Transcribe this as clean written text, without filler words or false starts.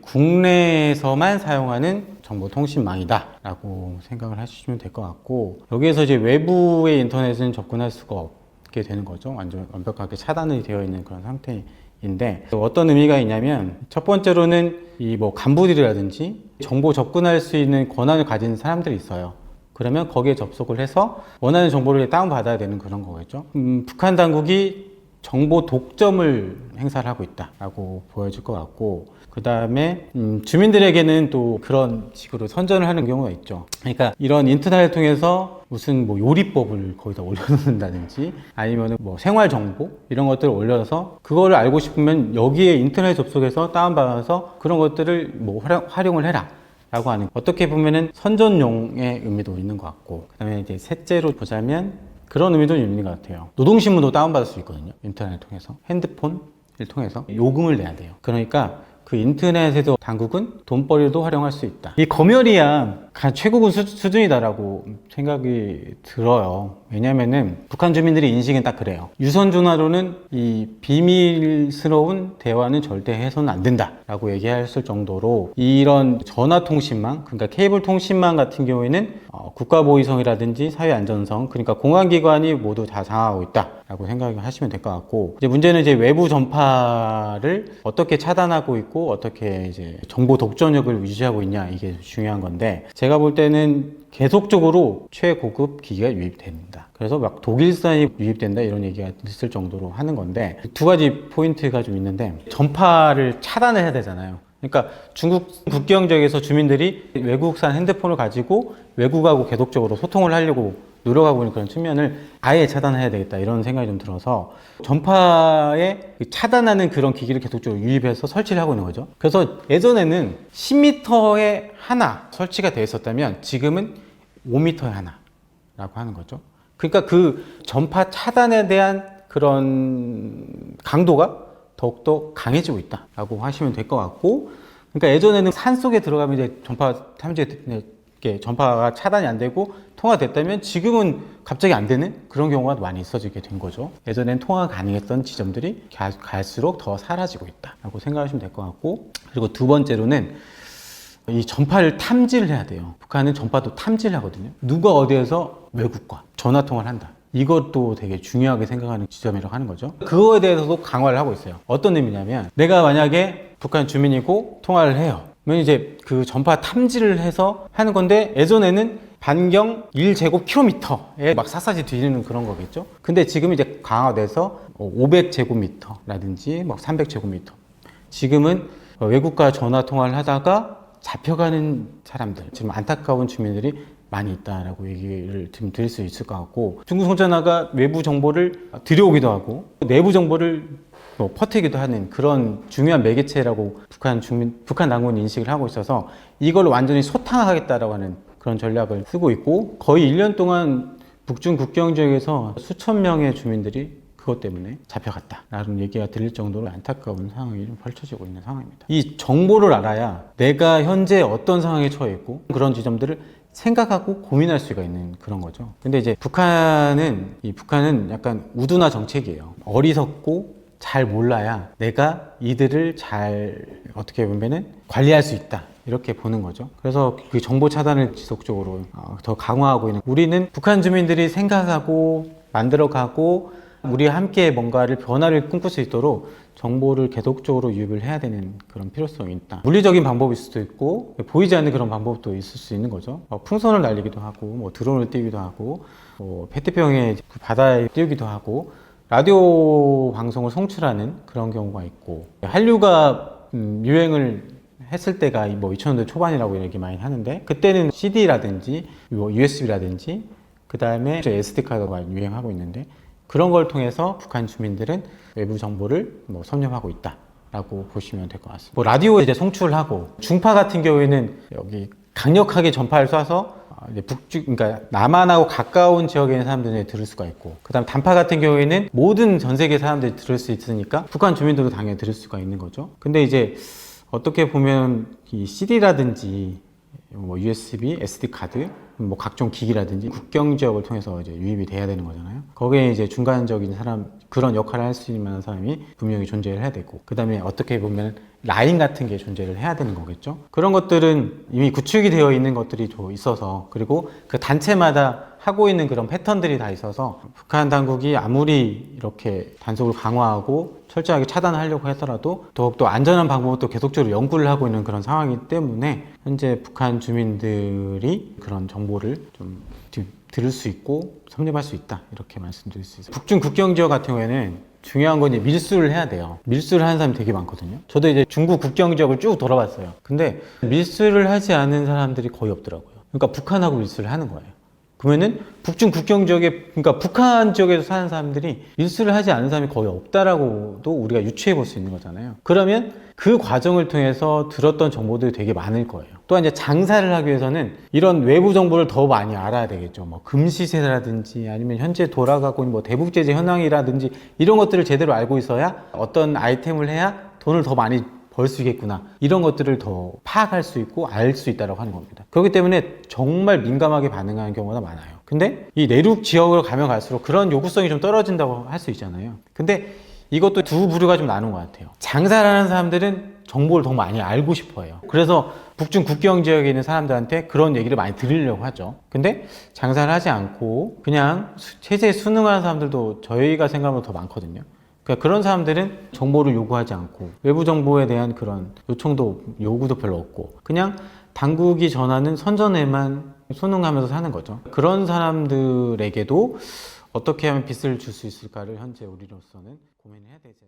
국내에서만 사용하는 정보통신망이다 라고 생각을 하시면 될 것 같고, 여기에서 이제 외부의 인터넷은 접근할 수가 없게 되는 거죠. 완벽하게 차단이 되어 있는 그런 상태인데, 어떤 의미가 있냐면, 첫 번째로는 이 뭐 간부들이라든지 정보 접근할 수 있는 권한을 가진 사람들이 있어요. 그러면 거기에 접속을 해서 원하는 정보를 다운받아야 되는 그런 거겠죠. 북한 당국이 정보 독점을 행사를 하고 있다라고 보여질 것 같고, 그 다음에 주민들에게는 또 그런 식으로 선전을 하는 경우가 있죠. 그러니까 이런 인터넷을 통해서 무슨 뭐 요리법을 거기다 올려놓는다든지, 아니면 뭐 생활 정보 이런 것들을 올려서 그거를 알고 싶으면 여기에 인터넷 접속해서 다운받아서 그런 것들을 뭐 활용을 해라 라고 하는, 어떻게 보면은 선전용의 의미도 있는 것 같고, 그 다음에 이제 셋째로 보자면 그런 의미도 있는 것 같아요. 노동신문도 다운받을 수 있거든요. 인터넷을 통해서, 핸드폰을 통해서 요금을 내야 돼요. 그러니까 그 인터넷에도 당국은 돈벌이도 활용할 수 있다. 이 검열이야 가장 최고급 수준이다라고 생각이 들어요. 왜냐면은 북한 주민들의 인식은 딱 그래요. 유선 전화로는 이 비밀스러운 대화는 절대 해서는 안 된다라고 얘기했을 정도로, 이런 전화통신망, 그러니까 케이블 통신망 같은 경우에는 국가보위성이라든지 사회안전성, 그러니까 공안기관이 모두 다 장악하고 있다라고 생각하시면 될 것 같고, 이제 문제는 이제 외부 전파를 어떻게 차단하고 있고 어떻게 이제 정보 독점력을 유지하고 있냐, 이게 중요한 건데, 제가 볼 때는 계속적으로 최고급 기기가 유입됩니다. 그래서 막 독일산이 유입된다 이런 얘기가 있을 정도로 하는 건데, 두 가지 포인트가 좀 있는데, 전파를 차단을 해야 되잖아요. 그러니까 중국 국경 지역에서 주민들이 외국산 핸드폰을 가지고 외국하고 계속적으로 소통을 하려고 노력하고 있는 그런 측면을 아예 차단해야 되겠다, 이런 생각이 좀 들어서 전파에 차단하는 그런 기기를 계속적으로 유입해서 설치를 하고 있는 거죠. 그래서 예전에는 10m에 하나 설치가 되어 있었다면 지금은 5m에 하나라고 하는 거죠. 그러니까 그 전파 차단에 대한 그런 강도가 더욱더 강해지고 있다라고 하시면 될 것 같고, 그러니까 예전에는 산 속에 들어가면 이제 전파가 차단이 안 되고 통화됐다면 지금은 갑자기 안 되는 그런 경우가 많이 있어지게 된 거죠. 예전엔 통화가 가능했던 지점들이 갈수록 더 사라지고 있다라고 생각하시면 될 것 같고, 그리고 두 번째로는 이 전파를 탐지를 해야 돼요. 북한은 전파도 탐지를 하거든요. 누가 어디에서 외국과 전화 통화를 한다, 이것도 되게 중요하게 생각하는 지점이라고 하는 거죠. 그거에 대해서도 강화를 하고 있어요. 어떤 의미냐면, 내가 만약에 북한 주민이고 통화를 해요. 그러면 이제 그 전파 탐지를 해서 하는 건데, 예전에는 반경 1제곱킬로미터에 막 샅샅이 뒤지는 그런 거겠죠. 근데 지금 이제 강화돼서 500제곱미터라든지 막 300제곱미터. 지금은 외국과 전화 통화를 하다가 잡혀가는 사람들, 지금 안타까운 주민들이 많이 있다라고 얘기를 지금 드릴 수 있을 것 같고, 중국 송전화가 외부 정보를 들여오기도 하고 내부 정보를 퍼뜨기도 하는 그런 중요한 매개체라고 북한 당국은 인식을 하고 있어서, 이걸 완전히 소탕하겠다라고 하는 그런 전략을 쓰고 있고, 거의 1년 동안 북중 국경 지역에서 수천 명의 주민들이 그것 때문에 잡혀갔다라는 얘기가 들릴 정도로 안타까운 상황이 좀 펼쳐지고 있는 상황입니다. 이 정보를 알아야 내가 현재 어떤 상황에 처해 있고 그런 지점들을 생각하고 고민할 수가 있는 그런 거죠. 근데 이제 북한은 약간 우둔화 정책이에요. 어리석고 잘 몰라야 내가 이들을 잘 어떻게 보면은 관리할 수 있다, 이렇게 보는 거죠. 그래서 그 정보 차단을 지속적으로 더 강화하고 있는, 우리는 북한 주민들이 생각하고 만들어가고 우리 함께 뭔가를 변화를 꿈꿀 수 있도록 정보를 계속적으로 유입을 해야 되는 그런 필요성이 있다. 물리적인 방법일 수도 있고 보이지 않는 그런 방법도 있을 수 있는 거죠. 풍선을 날리기도 하고 뭐 드론을 띄우기도 하고 페트병에 바다에 띄우기도 하고 라디오 방송을 송출하는 그런 경우가 있고, 한류가 유행을 했을 때가 뭐 2000년대 초반이라고 얘기 많이 하는데, 그때는 CD라든지 USB라든지 그 다음에 SD카드가 유행하고 있는데, 그런 걸 통해서 북한 주민들은 외부 정보를 섭렵하고 있다라고 보시면 될 것 같습니다. 뭐 라디오에 이제 송출하고, 중파 같은 경우에는 여기 강력하게 전파를 쏴서 이제 그러니까 남한하고 가까운 지역에 있는 사람들이 들을 수가 있고, 그다음 단파 같은 경우에는 모든 전 세계 사람들이 들을 수 있으니까 북한 주민들도 당연히 들을 수가 있는 거죠. 근데 이제 어떻게 보면 이 CD라든지 뭐 USB, SD 카드, 뭐 각종 기기라든지 국경 지역을 통해서 이제 유입이 돼야 되는 거잖아요. 거기에 이제 중간적인 사람, 그런 역할을 할 수 있는 만한 사람이 분명히 존재를 해야 되고, 그 다음에 어떻게 보면 라인 같은 게 존재를 해야 되는 거겠죠. 그런 것들은 이미 구축이 되어 있는 것들이 좀 있어서, 그리고 그 단체마다 하고 있는 그런 패턴들이 다 있어서 북한 당국이 아무리 이렇게 단속을 강화하고 철저하게 차단하려고 하더라도 더욱더 안전한 방법을 또 계속적으로 연구를 하고 있는 그런 상황이기 때문에 현재 북한 주민들이 그런 정보를 좀 들을 수 있고 섭렵할 수 있다, 이렇게 말씀드릴 수 있어요. 북중 국경 지역 같은 경우에는 중요한 건 이제 밀수를 해야 돼요. 밀수를 하는 사람이 되게 많거든요. 저도 이제 중국 국경 지역을 쭉 돌아봤어요. 근데 밀수를 하지 않은 사람들이 거의 없더라고요. 그러니까 북한하고 밀수를 하는 거예요. 그러면은 북중 국경 지역에, 그러니까 북한 지역에서 사는 사람들이 밀수를 하지 않은 사람이 거의 없다라고도 우리가 유추해 볼 수 있는 거잖아요. 그러면 그 과정을 통해서 들었던 정보들이 되게 많을 거예요. 또한 이제 장사를 하기 위해서는 이런 외부 정보를 더 많이 알아야 되겠죠. 뭐 금시세라든지 아니면 현재 돌아가고 있는 뭐 대북제재 현황이라든지 이런 것들을 제대로 알고 있어야 어떤 아이템을 해야 돈을 더 많이 벌 수 있겠구나, 이런 것들을 더 파악할 수 있고 알 수 있다고 하는 겁니다. 그렇기 때문에 정말 민감하게 반응하는 경우가 많아요. 근데 이 내륙 지역으로 가면 갈수록 그런 요구성이 좀 떨어진다고 할 수 있잖아요. 근데 이것도 두 부류가 좀 나눈 것 같아요. 장사를 하는 사람들은 정보를 더 많이 알고 싶어 해요. 그래서 북중 국경 지역에 있는 사람들한테 그런 얘기를 많이 들으려고 하죠. 근데 장사를 하지 않고 그냥 체제에 순응하는 사람들도 저희가 생각보다 더 많거든요. 그러니까 그런 사람들은 정보를 요구하지 않고 외부 정보에 대한 그런 요구도 별로 없고 그냥 당국이 전하는 선전에만 순응하면서 사는 거죠. 그런 사람들에게도 어떻게 하면 빛을 줄 수 있을까를 현재 우리로서는 고민해야 되죠.